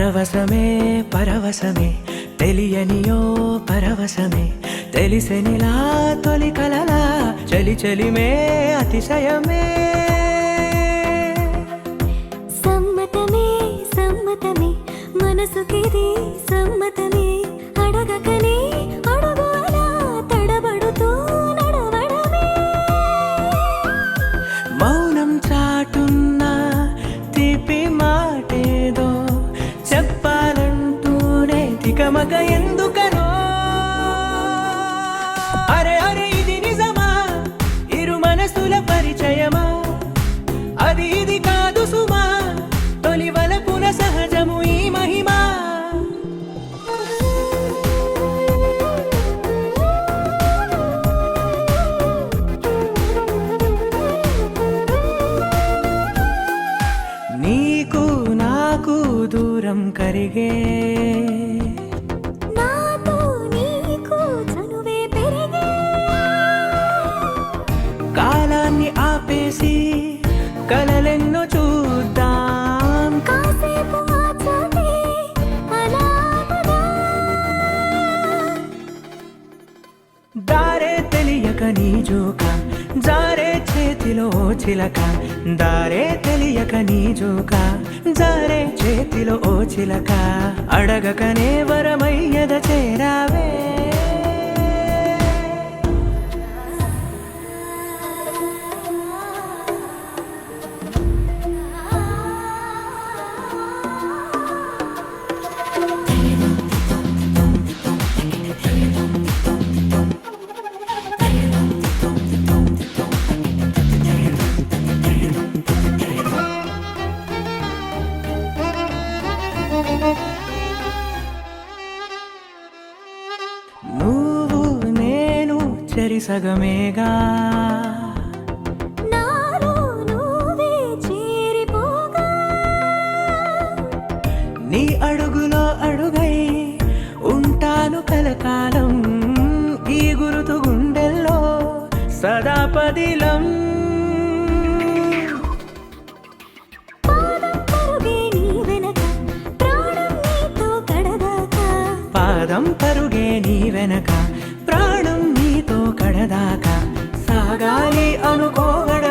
పరవశమే పరవశమే తెలియనియో పరవశమే తెలిసెనిలా తొలి కలలా చలి చలిమే అతిశయమే సమ్మతమే సమ్మతమే మనసుకిది సమ్మతమే అడగకనే అడుగు అలా తడబడుతూ నడవడమే మౌనం చాటున్న తీపి మాటేదో చెప్పాలంటూనే తికమక ఎందుకనో అరే అరే ఇది నిజమా ఇరు మనసుల పరిచయమా అది ఇది కాదు సుమా తొలి వలపున సహజము ఈ మహిమా నీకు నాకు దూరం కరిగే నాతో నీకు చనువే పెరిగే కాలాన్ని ఆపేసి కలలెన్నో చూద్దాం కాసేపు ఆచోటే అలా దారే తెలియక నీ జోక జారే చేతిలో చిలక దారే తెలియక నీ జోక జారే చేతిలో ఓ చిలక అడగకనే వరమయ్యద చేరావే నువ్వు నేను చెరిసగమేగా నాలో నువ్వే చేరిపోగా నీ అడుగులో అడుగై ఉంటాను కలకాలం ఈ గురుతు గుండెల్లో సదా పదిలం పాదం పరుగే నీ వెనక ప్రాణం నీతో కడదాకా పాదం పరుగే నీ వెనక ప్రాణం నీతో కడదాకా సాగాలి అనుకోగడ